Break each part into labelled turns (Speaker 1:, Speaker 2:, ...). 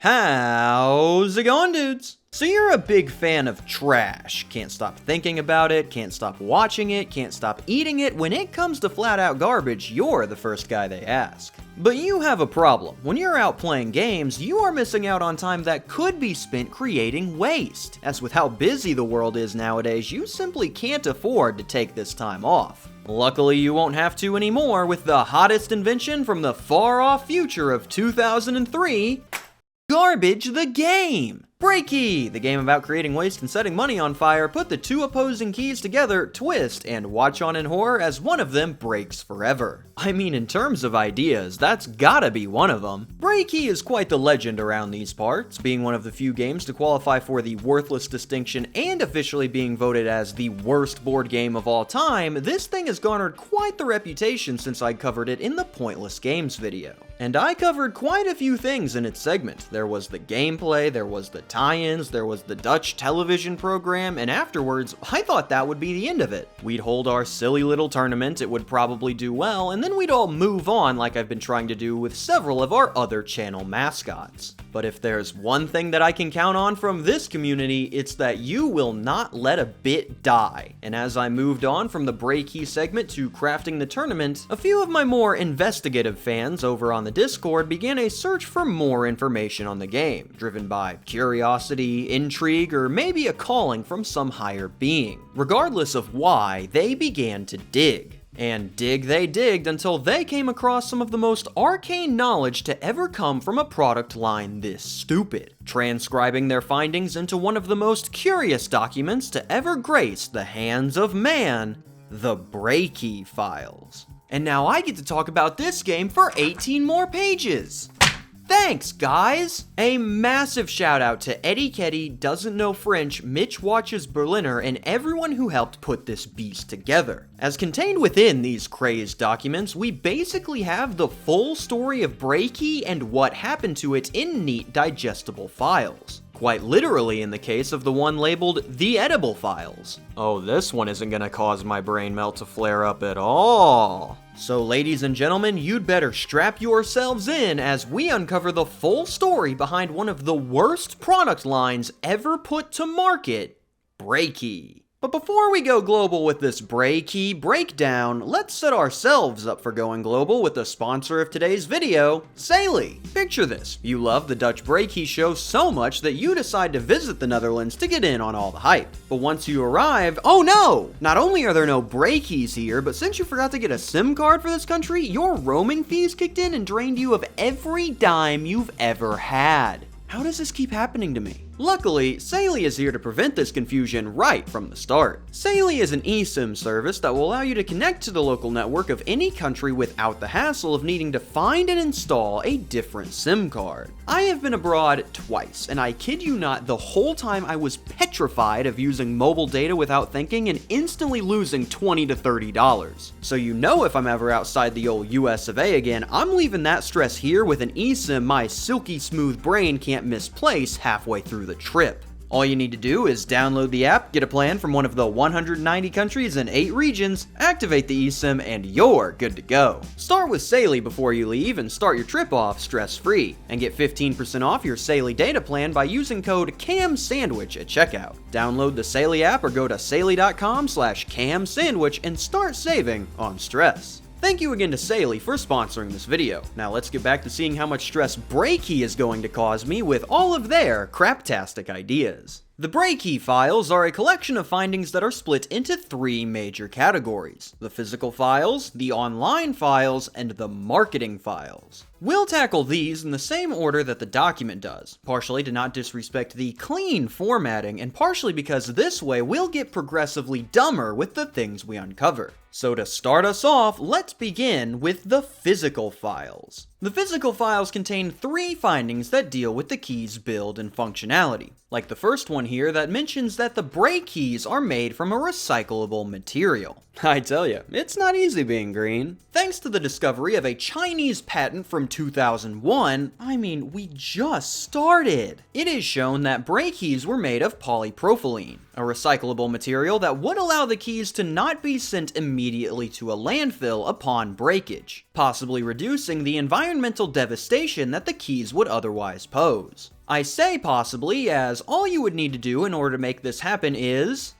Speaker 1: How's it going, dudes? So you're a big fan of trash. Can't stop thinking about it, can't stop watching it, can't stop eating it. When it comes to flat out garbage, you're the first guy they ask. But you have a problem. When you're out playing games, you are missing out on time that could be spent creating waste. As with how busy the world is nowadays, you simply can't afford to take this time off. Luckily, you won't have to anymore with the hottest invention from the far-off future of 2003, Garbage the Game! BreaKey, the game about creating waste and setting money on fire. Put the two opposing keys together, twist, and watch on in horror as one of them breaks forever. I mean, in terms of ideas, that's gotta be one of them. BreaKey is quite the legend around these parts, being one of the few games to qualify for the worthless distinction and officially being voted as the worst board game of all time. This thing has garnered quite the reputation since I covered it in the Pointless Games video. And I covered quite a few things in its segment. There was the gameplay, there was the tie-ins, there was the Dutch television program, and afterwards, I thought that would be the end of it. We'd hold our silly little tournament, it would probably do well, and then we'd all move on like I've been trying to do with several of our other channel mascots. But if there's one thing that I can count on from this community, it's that you will not let a bit die. And as I moved on from the BreaKey segment to crafting the tournament, a few of my more investigative fans over on the Discord began a search for more information on the game, driven by curiosity, intrigue, or maybe a calling from some higher being. Regardless of why, they began to dig. And dig they digged until they came across some of the most arcane knowledge to ever come from a product line this stupid, transcribing their findings into one of the most curious documents to ever grace the hands of man, the BreaKey Files. And now I get to talk about this game for 18 more pages! Thanks, guys! A massive shout out to Eddie Keddy, Doesn't Know French, Mitch Watches Berliner, and everyone who helped put this beast together. As contained within these crazed documents, we basically have the full story of BreaKey and what happened to it in neat, digestible files. Quite literally in the case of the one labeled The Edible Files. Oh, this one isn't gonna cause my brain melt to flare up at all. So ladies and gentlemen, you'd better strap yourselves in as we uncover the full story behind one of the worst product lines ever put to market, BreaKey. But before we go global with this BreaKey breakdown, let's set ourselves up for going global with the sponsor of today's video, Saley. Picture this, you love the Dutch BreaKey show so much that you decide to visit the Netherlands to get in on all the hype. But once you arrive, oh no! Not only are there no BreaKeys here, but since you forgot to get a SIM card for this country, your roaming fees kicked in and drained you of every dime you've ever had. How does this keep happening to me? Luckily, Saley is here to prevent this confusion right from the start. Saley is an eSIM service that will allow you to connect to the local network of any country without the hassle of needing to find and install a different SIM card. I have been abroad twice, and I kid you not, the whole time I was petrified of using mobile data without thinking and instantly losing $20 to $30. So you know if I'm ever outside the old US of A again, I'm leaving that stress here with an eSIM my silky smooth brain can't misplace halfway through the trip. All you need to do is download the app, get a plan from one of the 190 countries and 8 regions, activate the eSIM, and you're good to go. Start with Saley before you leave and start your trip off stress-free, and get 15% off your Saley data plan by using code KamSandwich at checkout. Download the Saley app or go to saley.com/KamSandwich and start saving on stress. Thank you again to Saley for sponsoring this video. Now let's get back to seeing how much stress BreaKey is going to cause me with all of their craptastic ideas. The BreaKey Files are a collection of findings that are split into 3 major categories: the physical files, the online files, and the marketing files. We'll tackle these in the same order that the document does, partially to not disrespect the clean formatting, and partially because this way we'll get progressively dumber with the things we uncover. So to start us off, let's begin with the physical files. The physical files contain 3 findings that deal with the key's build and functionality, like the first one here that mentions that the BreaKeys are made from a recyclable material. I tell ya, it's not easy being green. Thanks to the discovery of a Chinese patent from from 2001, I mean, we just started. It is shown that BreaKeys were made of polypropylene, a recyclable material that would allow the keys to not be sent immediately to a landfill upon breakage, possibly reducing the environmental devastation that the keys would otherwise pose. I say possibly, as all you would need to do in order to make this happen is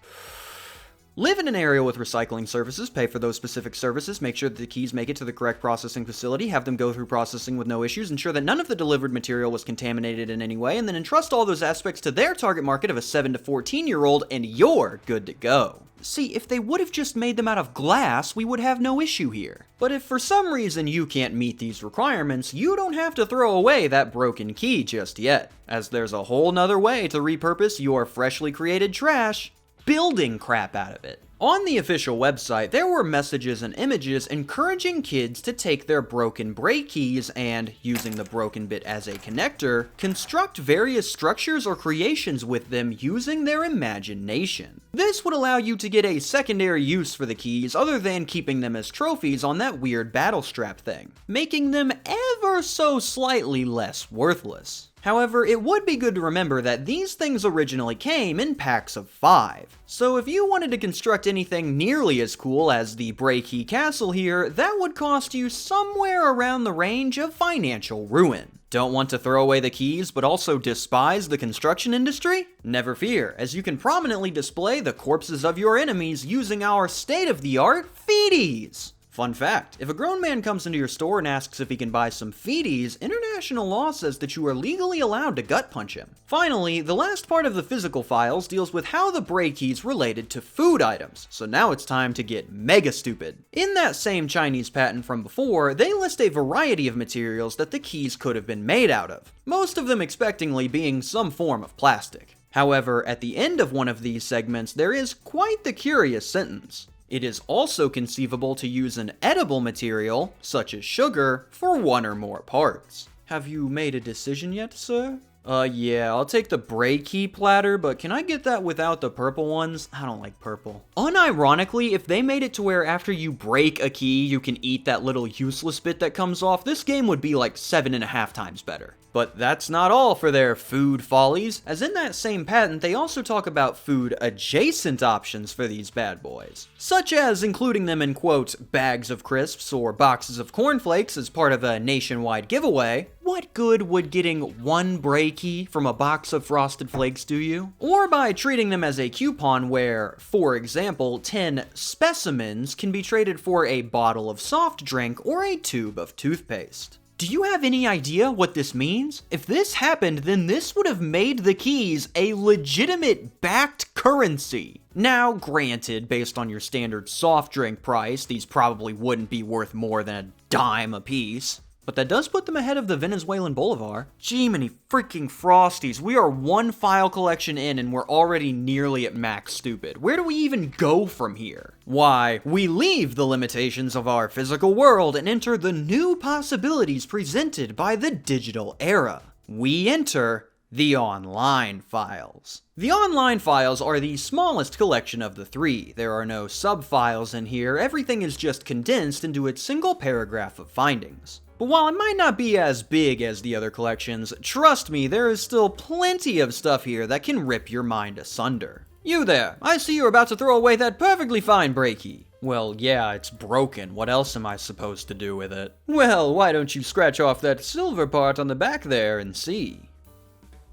Speaker 1: live in an area with recycling services, pay for those specific services, make sure that the keys make it to the correct processing facility, have them go through processing with no issues, ensure that none of the delivered material was contaminated in any way, and then entrust all those aspects to their target market of a 7 to 14-year-old, and you're good to go. See, if they would have just made them out of glass, we would have no issue here. But if for some reason you can't meet these requirements, you don't have to throw away that broken key just yet, as there's a whole nother way to repurpose your freshly created trash, building crap out of it. On the official website, there were messages and images encouraging kids to take their broken BreaKeys and, using the broken bit as a connector, construct various structures or creations with them using their imagination. This would allow you to get a secondary use for the keys other than keeping them as trophies on that weird battle strap thing, making them ever so slightly less worthless. However, it would be good to remember that these things originally came in packs of 5. So if you wanted to construct anything nearly as cool as the BreaKey Castle here, that would cost you somewhere around the range of financial ruin. Don't want to throw away the keys, but also despise the construction industry? Never fear, as you can prominently display the corpses of your enemies using our state-of-the-art feeties! Fun fact, if a grown man comes into your store and asks if he can buy some feeties, international law says that you are legally allowed to gut punch him. Finally, the last part of the physical files deals with how the BreaKeys related to food items, so now it's time to get mega stupid. In that same Chinese patent from before, they list a variety of materials that the keys could have been made out of, most of them expectingly being some form of plastic. However, at the end of one of these segments, there is quite the curious sentence. It is also conceivable to use an edible material, such as sugar, for one or more parts. Have you made a decision yet, sir? Yeah, I'll take the BreaKey platter, but can I get that without the purple ones? I don't like purple. Unironically, if they made it to where after you break a key, you can eat that little useless bit that comes off, this game would be like 7.5 times better. But that's not all for their food follies, as in that same patent, they also talk about food-adjacent options for these bad boys, such as including them in, quote, bags of crisps or boxes of cornflakes as part of a nationwide giveaway. What good would getting one BreaKey from a box of Frosted Flakes do you? Or by treating them as a coupon where, for example, 10 specimens can be traded for a bottle of soft drink or a tube of toothpaste. Do you have any idea what this means? If this happened, then this would have made the keys a legitimate backed currency. Now, granted, based on your standard soft drink price, these probably wouldn't be worth more than a dime a piece. But that does put them ahead of the Venezuelan Bolivar. Gee, many freaking Frosties. We are one file collection in and we're already nearly at max stupid. Where do we even go from here? Why, we leave the limitations of our physical world and enter the new possibilities presented by the digital era. We enter the online files. The online files are the smallest collection of the three. There are no sub-files in here, everything is just condensed into its single paragraph of findings. But while it might not be as big as the other collections, trust me, there is still plenty of stuff here that can rip your mind asunder. You there, I see you're about to throw away that perfectly fine BreaKey. Well, yeah, it's broken. What else am I supposed to do with it? Well, why don't you scratch off that silver part on the back there and see?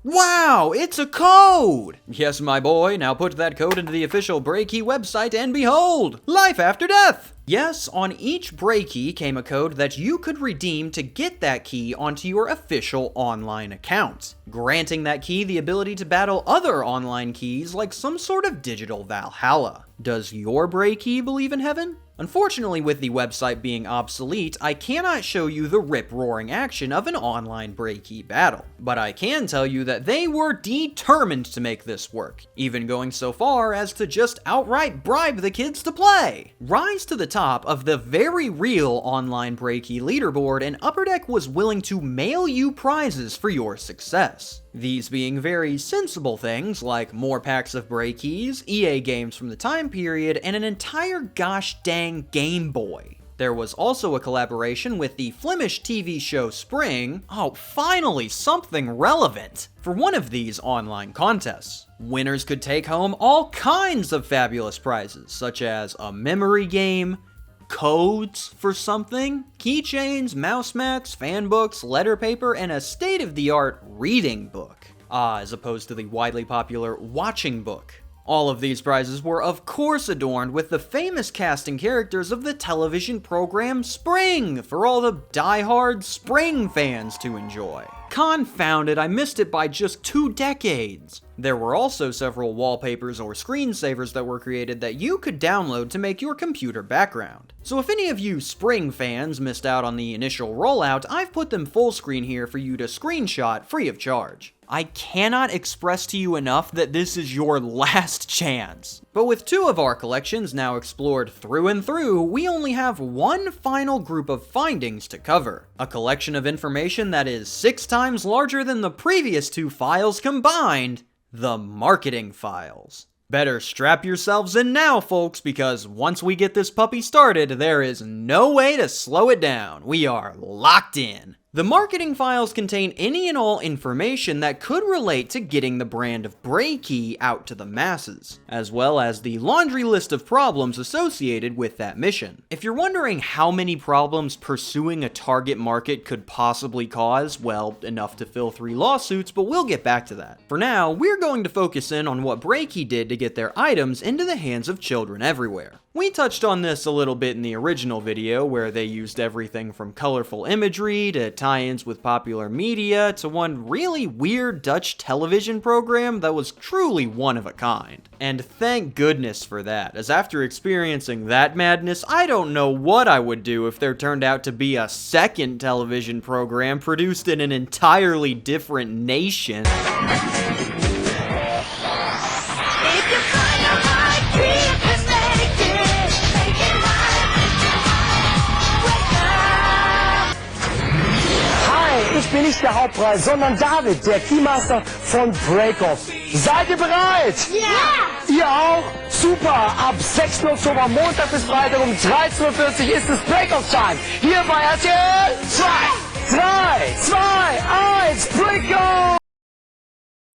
Speaker 1: Wow, it's a code! Yes, my boy, now put that code into the official BreaKey website and behold, life after death! Yes, on each BreaKey came a code that you could redeem to get that key onto your official online account, granting that key the ability to battle other online keys like some sort of digital Valhalla. Does your BreaKey believe in heaven? Unfortunately, with the website being obsolete, I cannot show you the rip-roaring action of an online BreaKey battle. But I can tell you that they were determined to make this work, even going so far as to just outright bribe the kids to play. Rise to the top of the very real online BreaKey leaderboard, and Upper Deck was willing to mail you prizes for your success. These being very sensible things like more packs of BreaKeys, EA games from the time period, and an entire gosh dang Game Boy. There was also a collaboration with the Flemish TV show Spring. Oh, finally something relevant! For one of these online contests. Winners could take home all kinds of fabulous prizes, such as a memory game, codes for something, keychains, mouse mats, fan books, letter paper, and a state-of-the-art reading book. As opposed to the widely popular watching book. All of these prizes were of course adorned with the famous cast and characters of the television program Spring, for all the die-hard Spring fans to enjoy. Confound it, I missed it by just 2 decades. There were also several wallpapers or screensavers that were created that you could download to make your computer background. So if any of you Spring fans missed out on the initial rollout, I've put them full screen here for you to screenshot free of charge. I cannot express to you enough that this is your last chance. But with 2 of our collections now explored through and through, we only have one final group of findings to cover. A collection of information that is 6 times larger than the previous 2 files combined, the marketing files. Better strap yourselves in now, folks, because once we get this puppy started, there is no way to slow it down. We are locked in. The marketing files contain any and all information that could relate to getting the brand of BreaKey out to the masses, as well as the laundry list of problems associated with that mission. If you're wondering how many problems pursuing a target market could possibly cause, well, enough to fill 3 lawsuits, but we'll get back to that. For now, we're going to focus in on what BreaKey did to get their items into the hands of children everywhere. We touched on this a little bit in the original video, where they used everything from colorful imagery to tie-ins with popular media to one really weird Dutch television program that was truly one of a kind. And thank goodness for that, as after experiencing that madness, I don't know what I would do if there turned out to be a second television program produced in an entirely different nation.
Speaker 2: Ich bin nicht der Hauptpreis, sondern David, der Keymaster von Breakoff. Seid ihr bereit? Ja! Ihr auch? Super! Ab 6. Oktober, Montag bis Freitag um 13:40 Uhr ist es Breakoff-Time. Hier bei RTL 2, 3, 2, 1, Breakoff!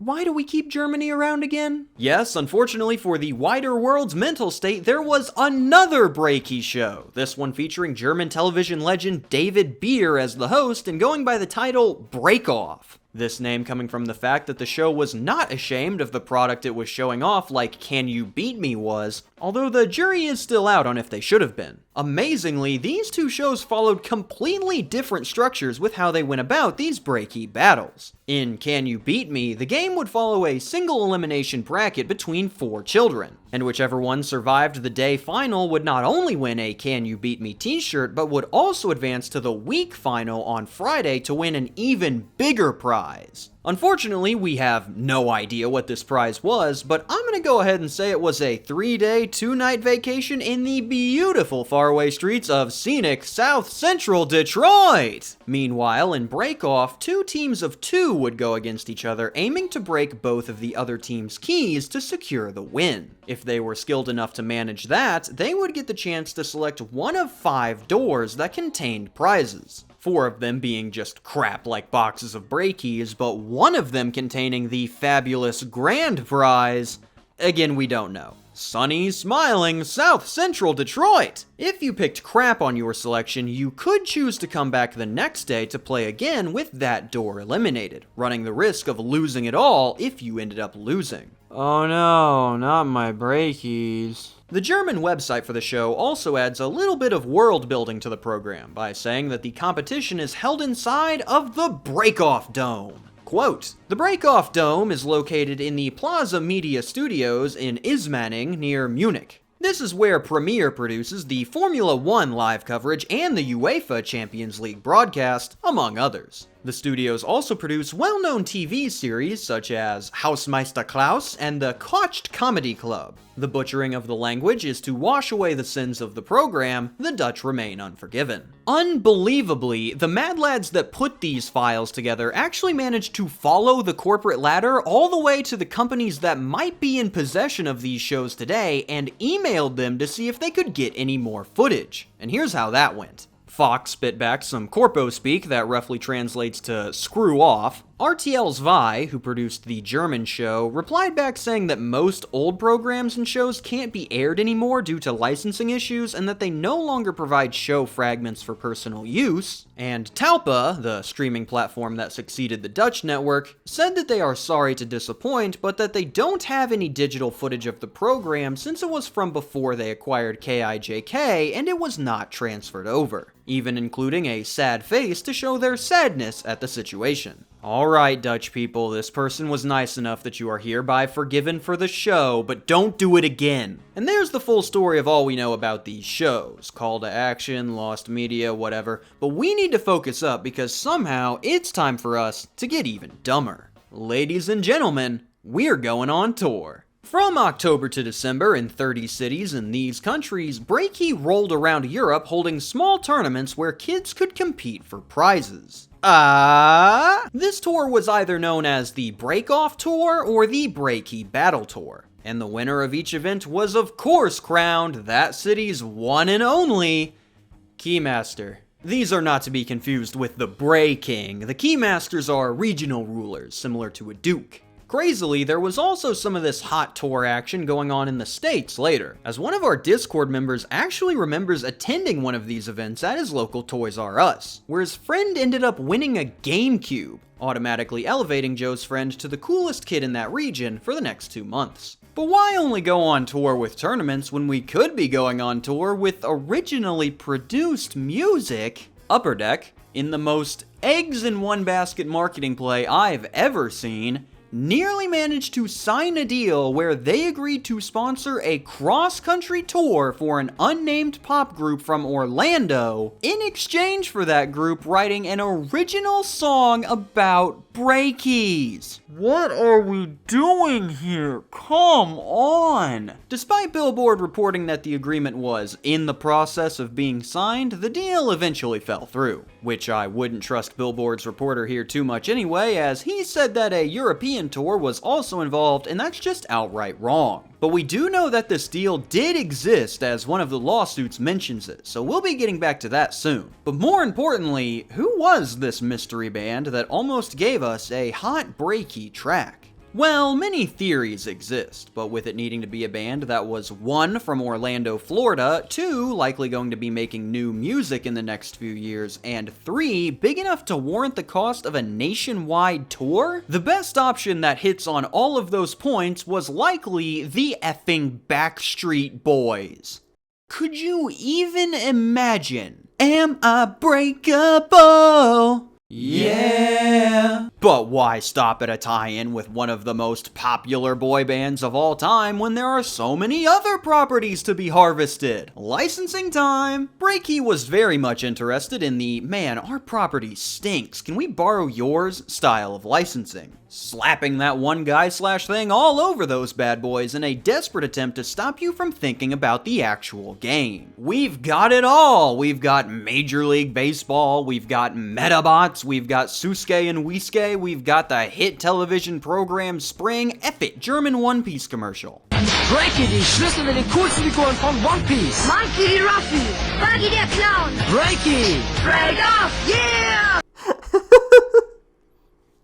Speaker 1: Why do we keep Germany around again? Yes, unfortunately for the wider world's mental state, there was another BreaKey show. This one featuring German television legend David Beer as the host and going by the title Break Off. This name coming from the fact that the show was not ashamed of the product it was showing off like Can You Beat Me was, although the jury is still out on if they should have been. Amazingly, these 2 shows followed completely different structures with how they went about these BreaKey battles. In Can You Beat Me, the game would follow a single elimination bracket between 4 children, and whichever one survived the day final would not only win a Can You Beat Me t-shirt, but would also advance to the week final on Friday to win an even bigger prize. Unfortunately, we have no idea what this prize was, but I'm gonna go ahead and say it was a 3-day, 2-night vacation in the beautiful faraway streets of scenic South Central Detroit! Meanwhile, in Break Off, 2 teams of 2 would go against each other, aiming to break both of the other team's keys to secure the win. If they were skilled enough to manage that, they would get the chance to select one of 5 doors that contained prizes. 4 of them being just crap like boxes of BreaKeys, but one of them containing the fabulous grand prize. Again, we don't know. Sunny, smiling South Central Detroit! If you picked crap on your selection, you could choose to come back the next day to play again with that door eliminated, running the risk of losing it all if you ended up losing. Oh no, not my BreaKeys. The German website for the show also adds a little bit of world building to the program by saying that the competition is held inside of the Break-Off Dome. Quote, "The Break-Off Dome is located in the Plaza Media Studios in Ismaning near Munich. This is where Premiere produces the Formula 1 live coverage and the UEFA Champions League broadcast, among others. The studios also produce well-known TV series such as Hausmeister Klaus and the Kocht Comedy Club. The butchering of the language is to wash away the sins of the program. The Dutch remain unforgiven. Unbelievably, the mad lads that put these files together actually managed to follow the corporate ladder all the way to the companies that might be in possession of these shows today and emailed them to see if they could get any more footage. And here's how that went. Fox spit back some corpo speak that roughly translates to screw off. RTL 2, who produced the German show, replied back saying that most old programs and shows can't be aired anymore due to licensing issues and that they no longer provide show fragments for personal use. And Talpa, the streaming platform that succeeded the Dutch network, said that they are sorry to disappoint, but that they don't have any digital footage of the program since it was from before they acquired KIJK and it was not transferred over, even including a sad face to show their sadness at the situation. Alright, Dutch people, this person was nice enough that you are hereby forgiven for the show, but don't do it again. And there's the full story of all we know about these shows. Call to action, lost media, whatever. But we need to focus up because somehow it's time for us to get even dumber. Ladies and gentlemen, we're going on tour. From October to December in 30 cities in these countries, BreaKey rolled around Europe holding small tournaments where kids could compete for prizes. This tour was either known as the Break Off Tour or the BreaKey Battle Tour. And the winner of each event was of course crowned that city's one and only Keymaster. These are not to be confused with the Bray King. The Keymasters are regional rulers, similar to a duke. Crazily, there was also some of this hot tour action going on in the States later, as one of our Discord members actually remembers attending one of these events at his local Toys R Us, where his friend ended up winning a GameCube, automatically elevating Joe's friend to the coolest kid in that region for the next 2 months. But why only go on tour with tournaments when we could be going on tour with originally produced music? Upper Deck, in the most eggs-in-one-basket marketing play I've ever seen, nearly managed to sign a deal where they agreed to sponsor a cross-country tour for an unnamed pop group from Orlando, in exchange for that group writing an original song about breakies. What are we doing here? Come on! Despite Billboard reporting that the agreement was in the process of being signed, the deal eventually fell through, which I wouldn't trust Billboard's reporter here too much anyway, as he said that a European tour was also involved, and that's just outright wrong. But we do know that this deal did exist, as one of the lawsuits mentions it, so we'll be getting back to that soon. But more importantly, who was this mystery band that almost gave us a hot breaky track? Well, many theories exist, but with it needing to be a band that was 1, from Orlando, Florida, 2, likely going to be making new music in the next few years, and 3, big enough to warrant the cost of a nationwide tour, the best option that hits on all of those points was likely the effing Backstreet Boys. Could you even imagine? Am I breakable? Yeah. But why stop at a tie-in with one of the most popular boy bands of all time when there are so many other properties to be harvested? Licensing time! BreaKey was very much interested in the, man, our property stinks, can we borrow yours style of licensing, slapping that one guy/thing all over those bad boys in a desperate attempt to stop you from thinking about the actual game. We've got it all! We've got Major League Baseball, we've got Metabots, we've got Susuke and Wisuke, we've got the hit television program Spring, F it, German One Piece commercial.
Speaker 2: BreaKey, die Schlüssel mit den coolsten Figuren von One Piece.
Speaker 3: Monkey die Ruffy, Buggy der Clown.
Speaker 2: BreaKey!
Speaker 3: Break off, yeah!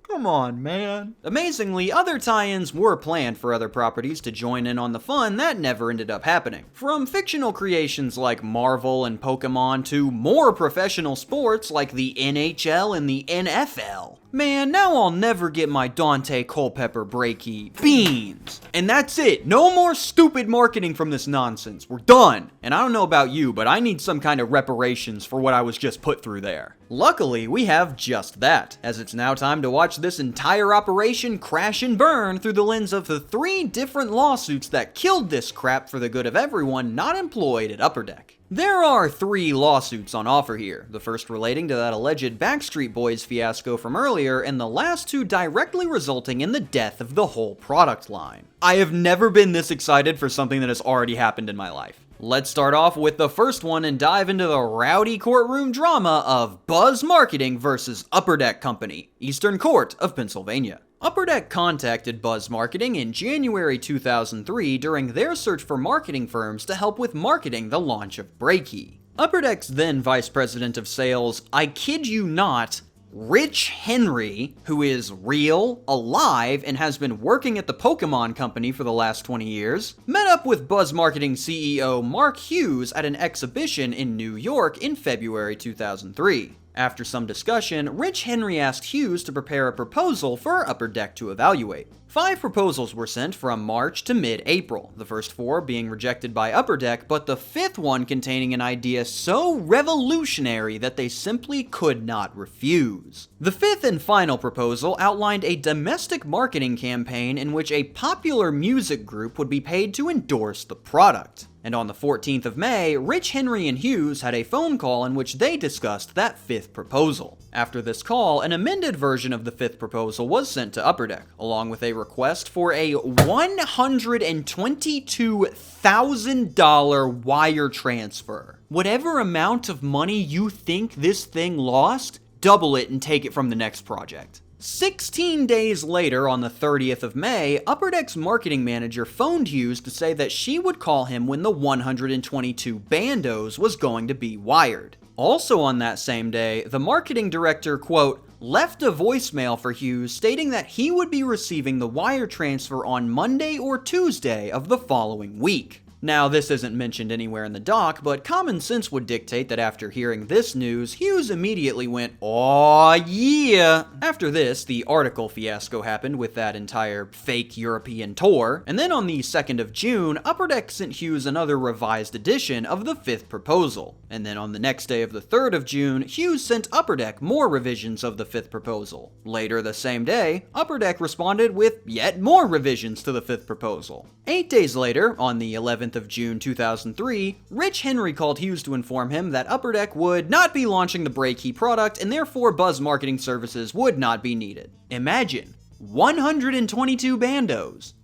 Speaker 1: Come on, man. Amazingly, other tie-ins were planned for other properties to join in on the fun that never ended up happening. From fictional creations like Marvel and Pokemon to more professional sports like the NHL and the NFL. Man, now I'll never get my Dante Culpepper breaky beans. And that's it. No more stupid marketing from this nonsense. We're done. And I don't know about you, but I need some kind of reparations for what I was just put through there. Luckily, we have just that, as it's now time to watch this entire operation crash and burn through the lens of the 3 different lawsuits that killed this crap for the good of everyone not employed at Upper Deck. There are 3 lawsuits on offer here, the first relating to that alleged Backstreet Boys fiasco from earlier, and the last 2 directly resulting in the death of the whole product line. I have never been this excited for something that has already happened in my life. Let's start off with the first one and dive into the rowdy courtroom drama of Buzz Marketing versus Upper Deck Company, Eastern Court of Pennsylvania. Upper Deck contacted Buzz Marketing in January 2003 during their search for marketing firms to help with marketing the launch of BreaKey. Upper Deck's then Vice President of Sales, I kid you not, Rich Henry, who is real, alive, and has been working at the Pokemon Company for the last 20 years, met up with Buzz Marketing CEO Mark Hughes at an exhibition in New York in February 2003. After some discussion, Rich Henry asked Hughes to prepare a proposal for Upper Deck to evaluate. 5 proposals were sent from March to mid-April, the first 4 being rejected by Upper Deck, but the 5th one containing an idea so revolutionary that they simply could not refuse. The 5th and final proposal outlined a domestic marketing campaign in which a popular music group would be paid to endorse the product. And on the 14th of May, Rich Henry and Hughes had a phone call in which they discussed that 5th proposal. After this call, an amended version of the 5th proposal was sent to Upper Deck, along with a request for a $122,000 wire transfer. Whatever amount of money you think this thing lost, double it and take it from the next project. 16 days later, on the 30th of May, Upper Deck's marketing manager phoned Hughes to say that she would call him when the 122 bandos was going to be wired. Also on that same day, the marketing director, quote, left a voicemail for Hughes stating that he would be receiving the wire transfer on Monday or Tuesday of the following week. Now, this isn't mentioned anywhere in the doc, but common sense would dictate that after hearing this news, Hughes immediately went, "Aw, yeah!" After this, the article fiasco happened with that entire fake European tour, and then on the 2nd of June, Upper Deck sent Hughes another revised edition of the 5th proposal. And then on the next day of the 3rd of June, Hughes sent Upper Deck more revisions of the 5th proposal. Later the same day, Upper Deck responded with yet more revisions to the 5th proposal. 8 days later, on the 11th of June 2003, Rich Henry called Hughes to inform him that Upper Deck would not be launching the BreaKey product and therefore Buzz Marketing services would not be needed. Imagine, 122 bandos.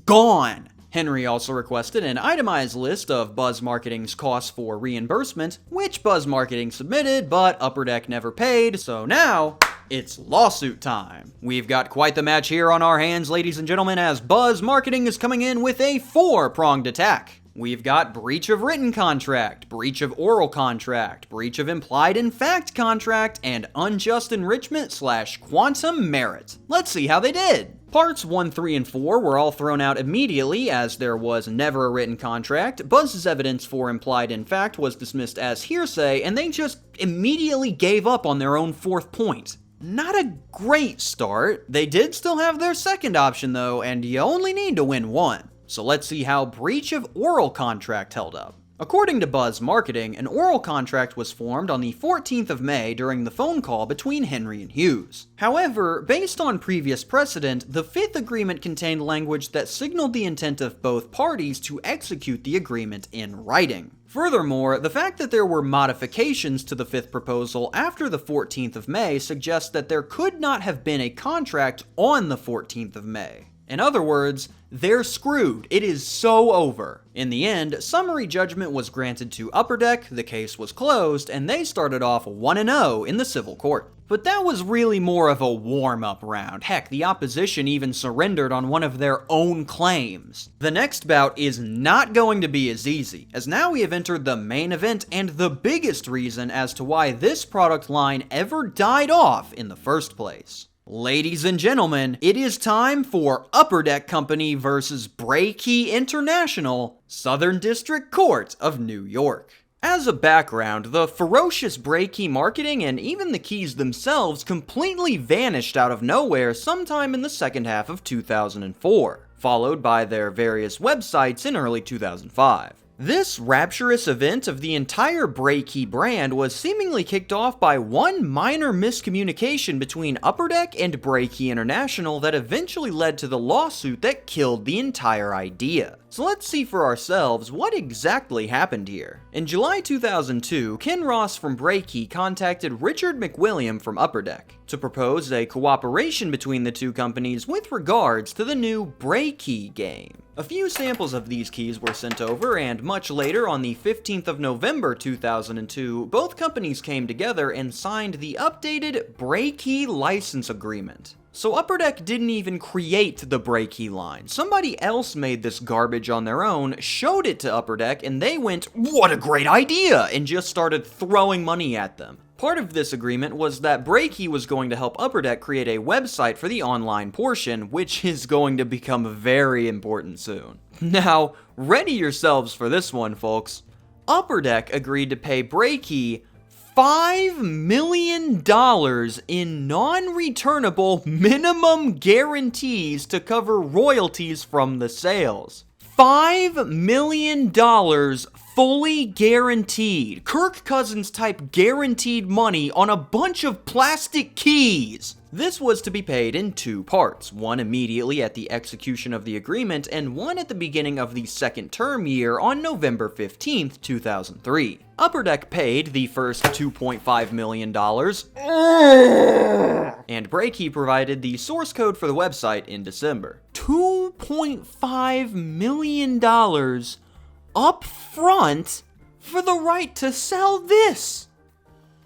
Speaker 1: Gone! Henry also requested an itemized list of Buzz Marketing's costs for reimbursement, which Buzz Marketing submitted, but Upper Deck never paid, so now it's lawsuit time. We've got quite the match here on our hands, ladies and gentlemen, as Buzz Marketing is coming in with a 4-pronged attack. We've got breach of written contract, breach of oral contract, breach of implied in fact contract, and unjust enrichment / quantum merit. Let's see how they did. Parts 1, 3, and 4 were all thrown out immediately as there was never a written contract. Buzz's evidence for implied in fact was dismissed as hearsay, and they just immediately gave up on their own 4th point. Not a great start. They did still have their second option though, and you only need to win one. So let's see how breach of oral contract held up. According to Buzz Marketing, an oral contract was formed on the 14th of May during the phone call between Henry and Hughes. However, based on previous precedent, the 5th agreement contained language that signaled the intent of both parties to execute the agreement in writing. Furthermore, the fact that there were modifications to the 5th proposal after the 14th of May suggests that there could not have been a contract on the 14th of May. In other words, they're screwed. It is so over. In the end, summary judgment was granted to Upper Deck, the case was closed, and they started off 1-0 in the civil court. But that was really more of a warm-up round. Heck, the opposition even surrendered on one of their own claims. The next bout is not going to be as easy, as now we have entered the main event and the biggest reason as to why this product line ever died off in the first place. Ladies and gentlemen, it is time for Upper Deck Company versus BreaKey International, Southern District Court of New York. As a background, the ferocious BreaKey marketing and even the keys themselves completely vanished out of nowhere sometime in the second half of 2004, followed by their various websites in early 2005. This rapturous event of the entire BreaKey brand was seemingly kicked off by one minor miscommunication between Upper Deck and BreaKey International that eventually led to the lawsuit that killed the entire idea. So let's see for ourselves what exactly happened here. In July 2002, Ken Ross from BreaKey contacted Richard McWilliam from Upper Deck to propose a cooperation between the two companies with regards to the new BreaKey game. A few samples of these keys were sent over, and much later, on the 15th of November 2002, both companies came together and signed the updated BreaKey license agreement. So Upper Deck didn't even create the BreaKey line. Somebody else made this garbage on their own, showed it to Upper Deck, and they went, "What a great idea!" and just started throwing money at them. Part of this agreement was that BreaKey was going to help Upper Deck create a website for the online portion, which is going to become very important soon. Now, ready yourselves for this one, folks. Upper Deck agreed to pay BreaKey $5 million in non-returnable minimum guarantees to cover royalties from the sales. $5 million fully guaranteed. Kirk Cousins type guaranteed money on a bunch of plastic keys. This was to be paid in two parts, one immediately at the execution of the agreement and one at the beginning of the second term year on November 15th, 2003. Upper Deck paid the first $2.5 million, and BreaKey provided the source code for the website in December. $2.5 million up front for the right to sell this.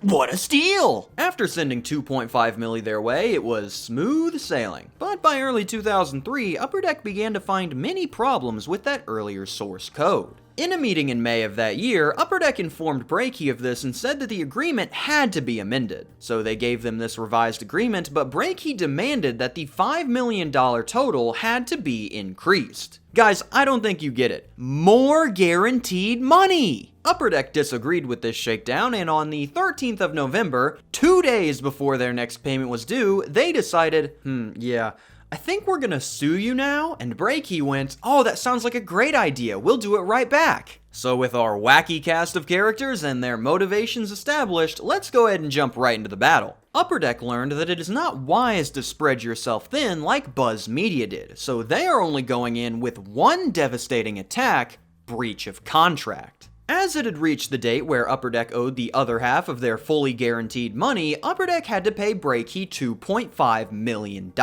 Speaker 1: What a steal! After sending $2.5 milli their way, it was smooth sailing. But by early 2003, Upper Deck began to find many problems with that earlier source code. In a meeting in May of that year, Upper Deck informed BreaKey of this and said that the agreement had to be amended. So they gave them this revised agreement, but BreaKey demanded that the $5 million total had to be increased. Guys, I don't think you get it. More guaranteed money! Upper Deck disagreed with this shakedown, and on the 13th of November, 2 days before their next payment was due, they decided, yeah, I think we're gonna sue you now, and BreaKey went, "Oh, that sounds like a great idea, we'll do it right back." So with our wacky cast of characters and their motivations established, let's go ahead and jump right into the battle. Upper Deck learned that it is not wise to spread yourself thin like Buzz Media did, so they are only going in with one devastating attack: breach of contract. As it had reached the date where Upper Deck owed the other half of their fully guaranteed money, Upper Deck had to pay BreaKey $2.5 million,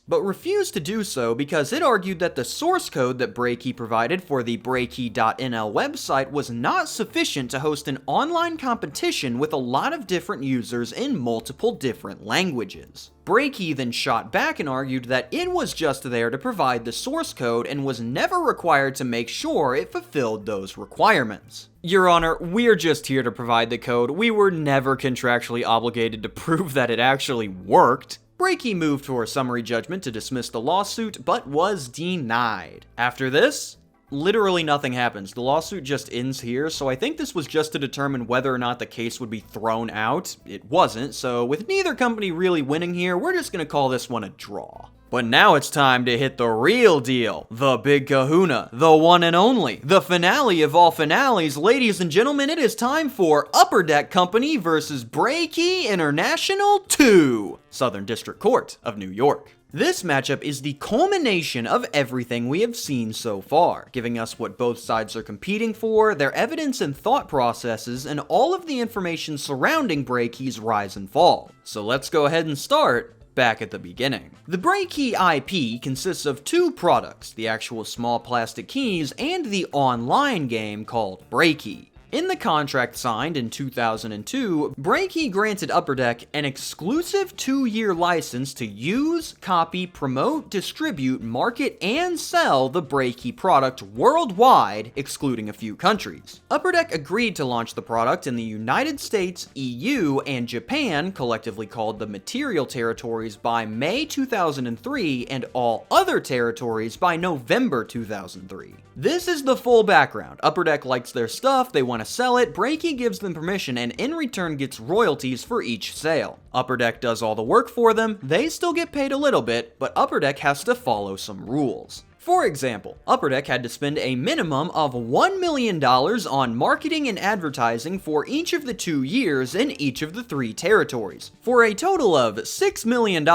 Speaker 1: but refused to do so because it argued that the source code that BreaKey provided for the BreaKey.nl website was not sufficient to host an online competition with a lot of different users in multiple different languages. BreaKey then shot back and argued that it was just there to provide the source code and was never required to make sure it fulfilled those requirements. Your Honor, we're just here to provide the code. We were never contractually obligated to prove that it actually worked. BreaKey moved for a summary judgment to dismiss the lawsuit, but was denied. After this, literally nothing happens. The lawsuit just ends here, so I think this was just to determine whether or not the case would be thrown out. It wasn't, so with neither company really winning here, we're just gonna call this one a draw. But now it's time to hit the real deal. The big kahuna, the one and only, the finale of all finales. Ladies and gentlemen, it is time for Upper Deck Company versus BreaKey International 2, Southern District Court of New York. This matchup is the culmination of everything we have seen so far, giving us what both sides are competing for, their evidence and thought processes, and all of the information surrounding BreaKey's rise and fall. So let's go ahead and start back at the beginning. The BreaKey IP consists of two products, the actual small plastic keys and the online game called BreaKey. In the contract signed in 2002, BreaKey granted Upper Deck an exclusive 2-year license to use, copy, promote, distribute, market, and sell the BreaKey product worldwide, excluding a few countries. Upper Deck agreed to launch the product in the United States, EU, and Japan, collectively called the Material Territories, by May 2003, and all other territories by November 2003. This is the full background. Upper Deck likes their stuff, they want to sell it, BreaKey gives them permission and in return gets royalties for each sale. Upper Deck does all the work for them, they still get paid a little bit, but Upper Deck has to follow some rules. For example, Upper Deck had to spend a minimum of $1 million on marketing and advertising for each of the 2 years in each of the 3 territories. For a total of $6 million,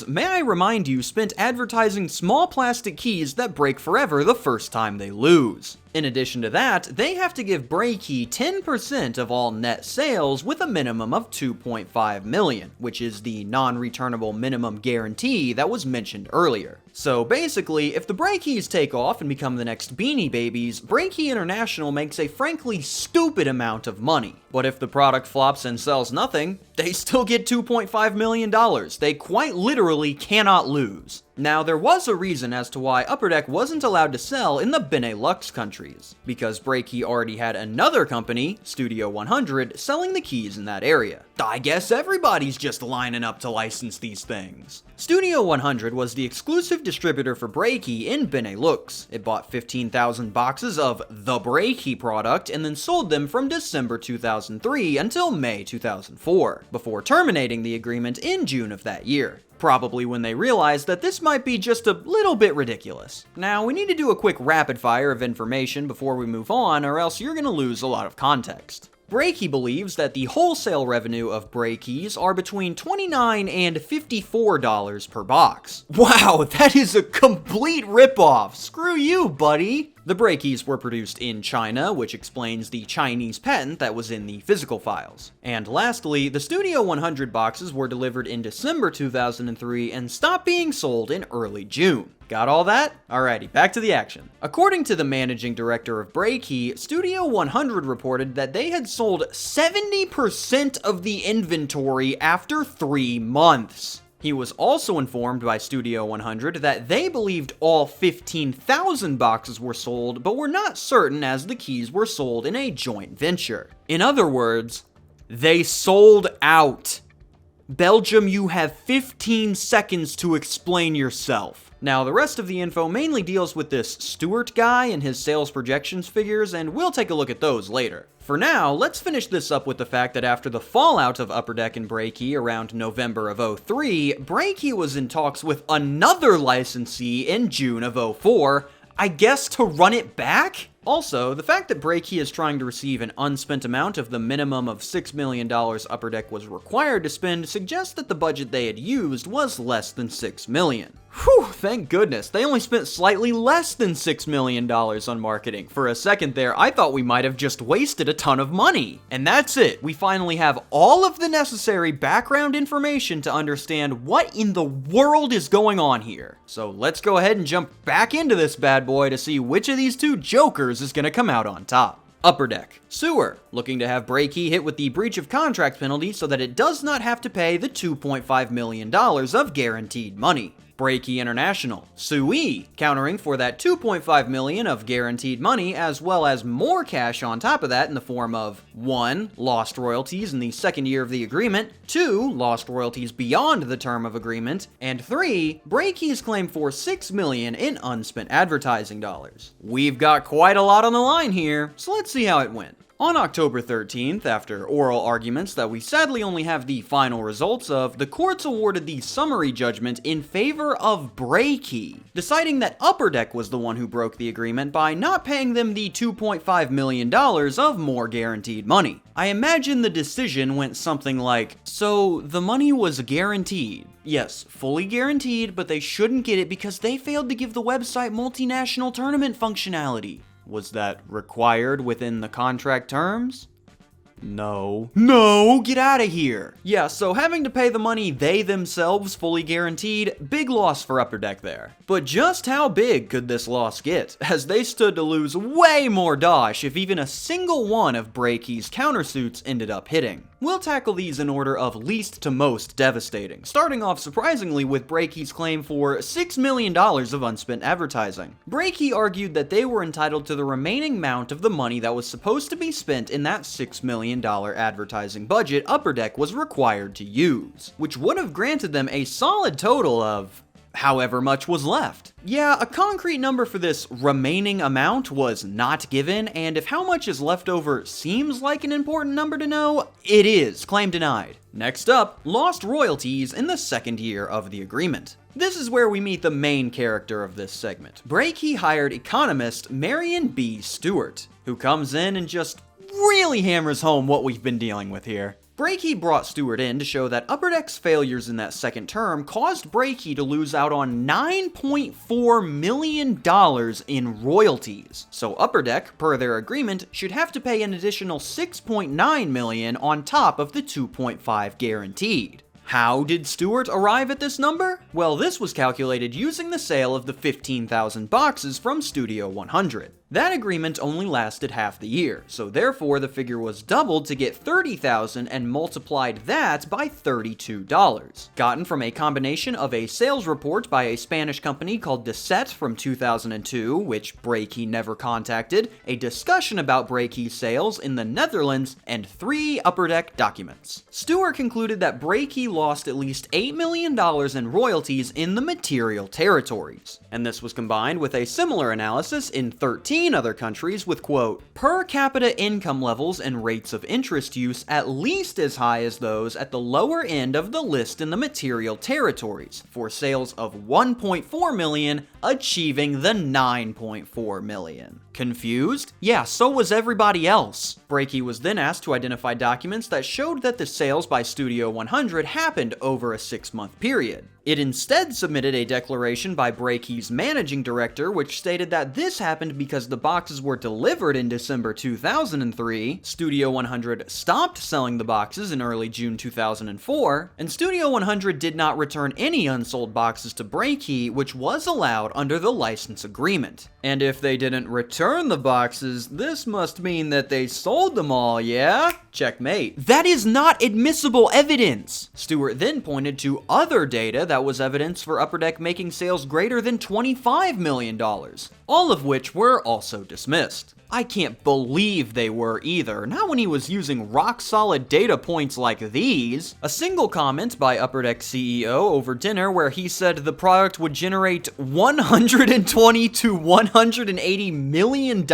Speaker 1: may I remind you, spent advertising small plastic keys that break forever the first time they lose. In addition to that, they have to give BreaKey 10% of all net sales with a minimum of $2.5 million, which is the non-returnable minimum guarantee that was mentioned earlier. So basically, if the BreaKeys take off and become the next Beanie Babies, BreaKey International makes a frankly stupid amount of money. But if the product flops and sells nothing, they still get $2.5 million. They quite literally cannot lose. Now, there was a reason as to why Upper Deck wasn't allowed to sell in the Benelux countries, because BreaKey already had another company, Studio 100, selling the keys in that area. I guess everybody's just lining up to license these things. Studio 100 was the exclusive distributor for BreaKey in Benelux. It bought 15,000 boxes of the BreaKey product and then sold them from December 2003 until May 2004, before terminating the agreement in June of that year. Probably when they realized that this might be just a little bit ridiculous. Now, we need to do a quick rapid fire of information before we move on, or else you're gonna lose a lot of context. BreaKey believes that the wholesale revenue of BreaKeys are between $29 and $54 per box. Wow, that is a complete ripoff! Screw you, buddy! The BreaKeys were produced in China, which explains the Chinese patent that was in the physical files. And lastly, the Studio 100 boxes were delivered in December 2003 and stopped being sold in early June. Got all that? Alrighty, back to the action. According to the managing director of BreaKey, Studio 100 reported that they had sold 70% of the inventory after 3 months. He was also informed by Studio 100 that they believed all 15,000 boxes were sold, but were not certain as the keys were sold in a joint venture. In other words, they sold out. Belgium, you have 15 seconds to explain yourself. Now, the rest of the info mainly deals with this Stewart guy and his sales projections figures, and we'll take a look at those later. For now, let's finish this up with the fact that after the fallout of Upper Deck and BreaKey around November of 03, BreaKey was in talks with another licensee in June of 04, I guess to run it back? Also, the fact that BreaKey is trying to receive an unspent amount of the minimum of $6 million Upper Deck was required to spend suggests that the budget they had used was less than $6 million. Whew, thank goodness. They only spent slightly less than $6 million on marketing. For a second there, I thought we might have just wasted a ton of money. And that's it. We finally have all of the necessary background information to understand what in the world is going on here. So let's go ahead and jump back into this bad boy to see which of these two jokers is gonna come out on top. Upper Deck. Sewer, looking to have BreaKey hit with the breach of contract penalty so that it does not have to pay the $2.5 million of guaranteed money. BreaKey International, Sui, countering for that $2.5 million of guaranteed money, as well as more cash on top of that in the form of 1. Lost royalties in the second year of the agreement, 2. Lost royalties beyond the term of agreement, and 3. BreaKey's claim for $6 million in unspent advertising dollars. We've got quite a lot on the line here, so let's see how it went. On October 13th, after oral arguments that we sadly only have the final results of, the courts awarded the summary judgment in favor of BreaKey, deciding that Upper Deck was the one who broke the agreement by not paying them the $2.5 million of more guaranteed money. I imagine the decision went something like, so the money was guaranteed. Yes, fully guaranteed, but they shouldn't get it because they failed to give the website multinational tournament functionality. Was that required within the contract terms? No. No, get out of here. Yeah, so having to pay the money they themselves fully guaranteed, big loss for Upper Deck there. But just how big could this loss get, as they stood to lose way more dosh if even a single one of BreaKey's countersuits ended up hitting. We'll tackle these in order of least to most devastating, starting off surprisingly with BreaKey's claim for $6 million of unspent advertising. BreaKey argued that they were entitled to the remaining amount of the money that was supposed to be spent in that $6 million advertising budget Upper Deck was required to use, which would have granted them a solid total of however much was left. Yeah, a concrete number for this remaining amount was not given, and if how much is left over seems like an important number to know, it is. Claim denied. Next up, lost royalties in the second year of the agreement. This is where we meet the main character of this segment. BreaKey hired economist Marion B. Stewart, who comes in and just really hammers home what we've been dealing with here. BreaKey brought Stewart in to show that Upper Deck's failures in that second term caused BreaKey to lose out on $9.4 million in royalties. So Upper Deck, per their agreement, should have to pay an additional $6.9 million on top of the $2.5 guaranteed. How did Stewart arrive at this number? Well, this was calculated using the sale of the 15,000 boxes from Studio 100. That agreement only lasted half the year, so therefore the figure was doubled to get 30,000 and multiplied that by $32, gotten from a combination of a sales report by a Spanish company called Deset from 2002, which BreaKey never contacted, a discussion about BreaKey's sales in the Netherlands, and 3 Upper Deck documents. Stewart concluded that BreaKey lost at least $8 million in royalties in the material territories, and this was combined with a similar analysis in 13 other countries with, quote, per capita income levels and rates of interest use at least as high as those at the lower end of the list in the material territories, for sales of 1.4 million achieving the 9.4 million. Confused? Yeah, so was everybody else. BreaKey was then asked to identify documents that showed that the sales by Studio 100 happened over a 6-month period. It instead submitted a declaration by BreaKey's managing director, which stated that this happened because the boxes were delivered in December 2003, Studio 100 stopped selling the boxes in early June 2004, and Studio 100 did not return any unsold boxes to BreaKey, which was allowed under the license agreement. And if they didn't return the boxes, this must mean that they sold them all, yeah? Checkmate. That is not admissible evidence! Stewart then pointed to other data that was evidence for Upper Deck making sales greater than $25 million, all of which were also dismissed. I can't believe they were either, not when he was using rock-solid data points like these. A single comment by Upper Deck CEO over dinner where he said the product would generate $120 to $180 million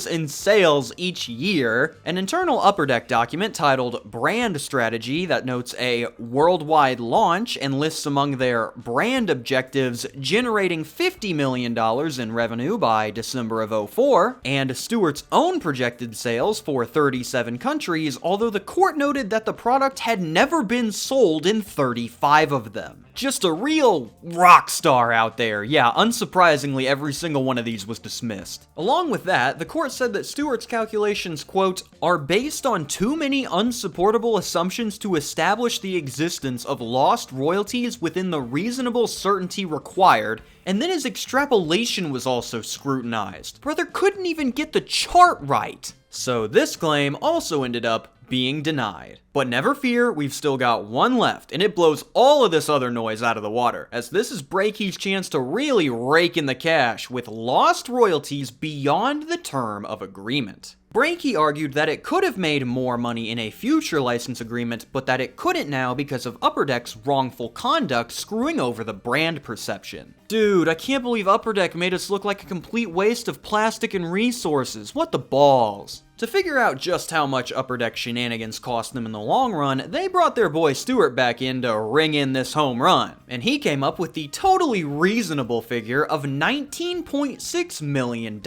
Speaker 1: in sales each year. An internal Upper Deck document titled Brand Strategy that notes a worldwide launch and lists among their brand objectives generating $50 million in revenue by December of 2004, and Stewart's own projected sales for 37 countries, although the court noted that the product had never been sold in 35 of them. Just a real rock star out there. Yeah, unsurprisingly, every single one of these was dismissed. Along with that, the court said that Stewart's calculations, quote, are based on too many unsupportable assumptions to establish the existence of lost royalties within the reasonable certainty required, and then his extrapolation was also scrutinized. Brother couldn't even get the chart right. So this claim also ended up being denied. But never fear, we've still got one left, and it blows all of this other noise out of the water, as this is BreaKey's chance to really rake in the cash with lost royalties beyond the term of agreement. BreaKey argued that it could have made more money in a future license agreement, but that it couldn't now because of Upper Deck's wrongful conduct screwing over the brand perception. Dude, I can't believe Upper Deck made us look like a complete waste of plastic and resources. What the balls? To figure out just how much Upper Deck shenanigans cost them in the long run, they brought their boy Stewart back in to ring in this home run, and he came up with the totally reasonable figure of $19.6 million.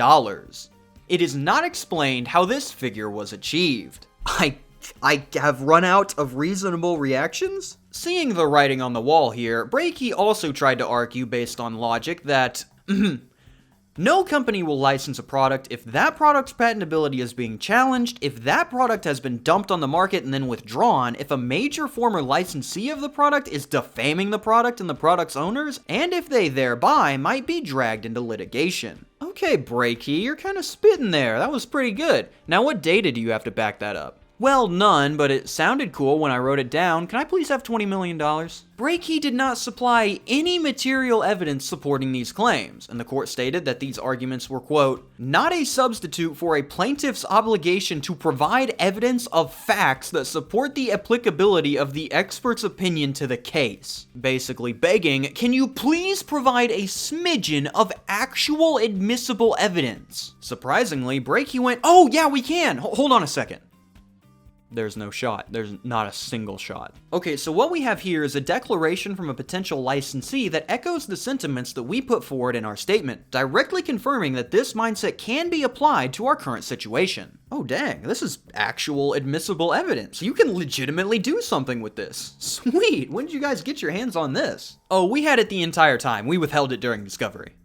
Speaker 1: It is not explained how this figure was achieved. I have run out of reasonable reactions? Seeing the writing on the wall here, BreaKey also tried to argue based on logic that no company will license a product if that product's patentability is being challenged, if that product has been dumped on the market and then withdrawn, if a major former licensee of the product is defaming the product and the product's owners, and if they thereby might be dragged into litigation. Okay, BreaKey, you're kind of spitting there. That was pretty good. Now, what data do you have to back that up? Well, none, but it sounded cool when I wrote it down. Can I please have $20 million? BreaKey did not supply any material evidence supporting these claims, and the court stated that these arguments were, quote, not a substitute for a plaintiff's obligation to provide evidence of facts that support the applicability of the expert's opinion to the case. Basically begging, can you please provide a smidgen of actual admissible evidence? Surprisingly, BreaKey went, oh yeah, we can. Hold on a second. There's no shot. There's not a single shot. Okay, so what we have here is a declaration from a potential licensee that echoes the sentiments that we put forward in our statement, directly confirming that this mindset can be applied to our current situation. Oh dang, this is actual admissible evidence. You can legitimately do something with this. Sweet, when did you guys get your hands on this? Oh, we had it the entire time. We withheld it during discovery.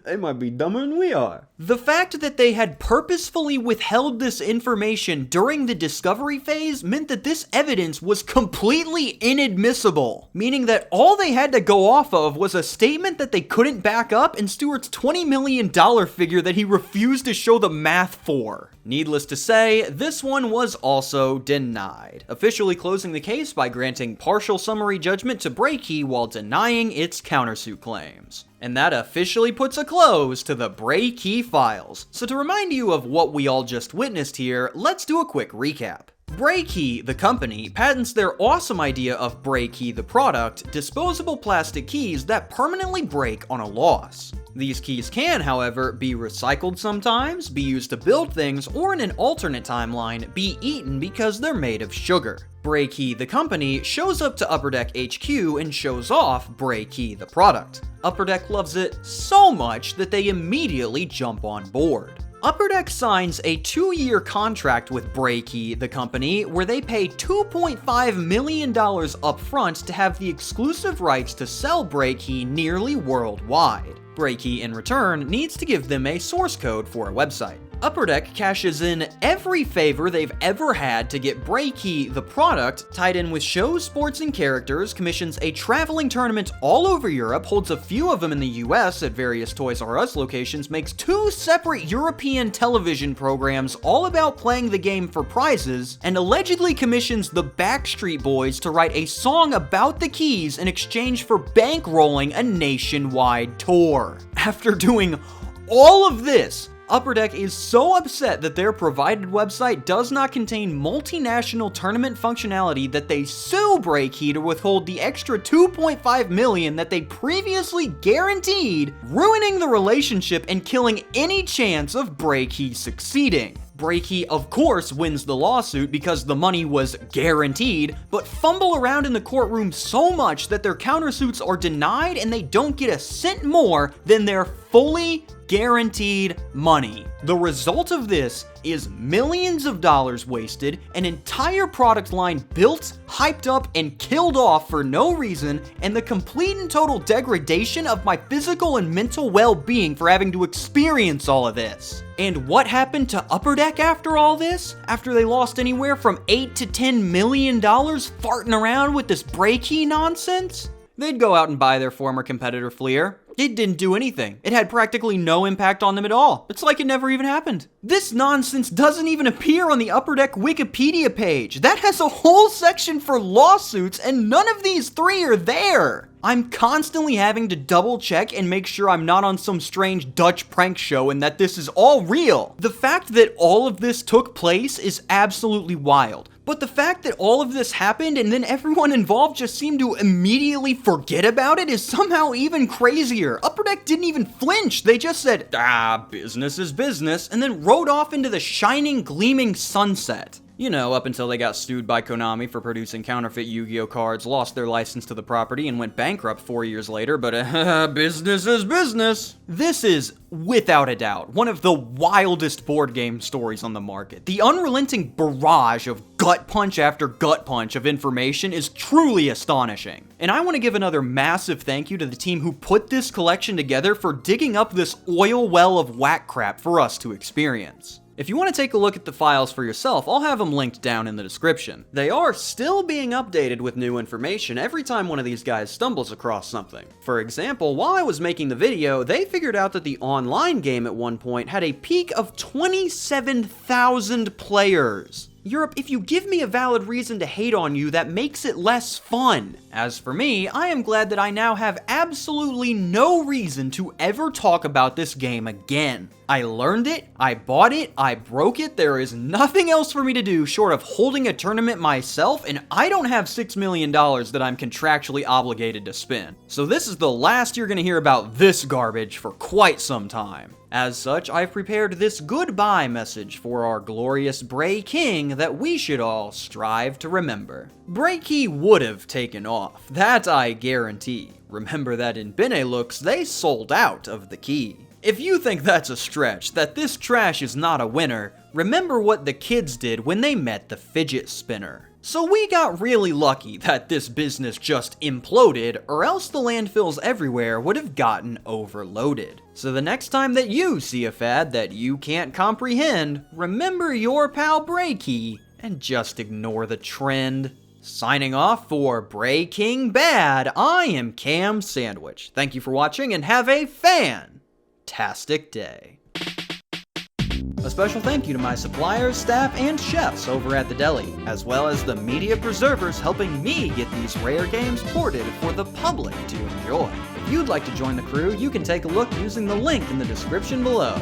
Speaker 1: They might be dumber than we are. The fact that they had purposefully withheld this information during the discovery phase meant that this evidence was completely inadmissible, meaning that all they had to go off of was a statement that they couldn't back up and Stewart's $20 million figure that he refused to show the math for. Needless to say, this one was also denied, officially closing the case by granting partial summary judgment to BreaKey while denying its countersuit claims. And that officially puts a close to the BreaKey Files. So to remind you of what we all just witnessed here, let's do a quick recap. BreaKey, the company, patents their awesome idea of BreaKey, the product, disposable plastic keys that permanently break on a loss. These keys can, however, be recycled sometimes, be used to build things, or in an alternate timeline, be eaten because they're made of sugar. BreaKey, the company, shows up to Upper Deck HQ and shows off BreaKey, the product. Upper Deck loves it so much that they immediately jump on board. Upper Deck signs a 2-year contract with BreaKey, the company, where they pay $2.5 million upfront to have the exclusive rights to sell BreaKey nearly worldwide. BreaKey, in return, needs to give them a source code for a website. Upper Deck cashes in every favor they've ever had to get BreaKey, the product, tied in with shows, sports, and characters, commissions a traveling tournament all over Europe, holds a few of them in the US at various Toys R Us locations, makes 2 separate European television programs all about playing the game for prizes, and allegedly commissions the Backstreet Boys to write a song about the keys in exchange for bankrolling a nationwide tour. After doing all of this, Upper Deck is so upset that their provided website does not contain multinational tournament functionality that they sue BreaKey to withhold the extra $2.5 million that they previously guaranteed, ruining the relationship and killing any chance of BreaKey succeeding. BreaKey, of course, wins the lawsuit because the money was guaranteed, but fumble around in the courtroom so much that their countersuits are denied and they don't get a cent more than their fully guaranteed money. The result of this is millions of dollars wasted, an entire product line built, hyped up, and killed off for no reason, and the complete and total degradation of my physical and mental well-being for having to experience all of this. And what happened to Upper Deck after all this? After they lost anywhere from $8 to $10 million farting around with this BreaKey nonsense? They'd go out and buy their former competitor Fleer. It didn't do anything. It had practically no impact on them at all. It's like it never even happened. This nonsense doesn't even appear on the Upper Deck Wikipedia page. That has a whole section for lawsuits, and none of these 3 are there. I'm constantly having to double check and make sure I'm not on some strange Dutch prank show and that this is all real. The fact that all of this took place is absolutely wild. But the fact that all of this happened and then everyone involved just seemed to immediately forget about it is somehow even crazier. Upper Deck didn't even flinch. They just said, business is business, and then rode off into the shining, gleaming sunset. You know, up until they got sued by Konami for producing counterfeit Yu-Gi-Oh cards, lost their license to the property, and went bankrupt 4 years later, but business is business. This is, without a doubt, one of the wildest board game stories on the market. The unrelenting barrage of gut punch after gut punch of information is truly astonishing. And I want to give another massive thank you to the team who put this collection together for digging up this oil well of whack crap for us to experience. If you want to take a look at the files for yourself, I'll have them linked down in the description. They are still being updated with new information every time one of these guys stumbles across something. For example, while I was making the video, they figured out that the online game at one point had a peak of 27,000 players. Europe, if you give me a valid reason to hate on you, that makes it less fun. As for me, I am glad that I now have absolutely no reason to ever talk about this game again. I learned it, I bought it, I broke it, there is nothing else for me to do short of holding a tournament myself, and I don't have $6 million that I'm contractually obligated to spend. So this is the last you're gonna hear about this garbage for quite some time. As such, I've prepared this goodbye message for our glorious Bray King that we should all strive to remember. BreaKey would have taken off, that I guarantee. Remember that in Benelux, they sold out of the key. If you think that's a stretch, that this trash is not a winner, remember what the kids did when they met the fidget spinner. So we got really lucky that this business just imploded, or else the landfills everywhere would have gotten overloaded. So the next time that you see a fad that you can't comprehend, remember your pal BreaKey and just ignore the trend. Signing off for Bray King Bad, I am KamSandwich. Thank you for watching and have a fantastic day. A special thank you to my suppliers, staff, and chefs over at the deli, as well as the media preservers helping me get these rare games ported for the public to enjoy. If you'd like to join the crew, you can take a look using the link in the description below.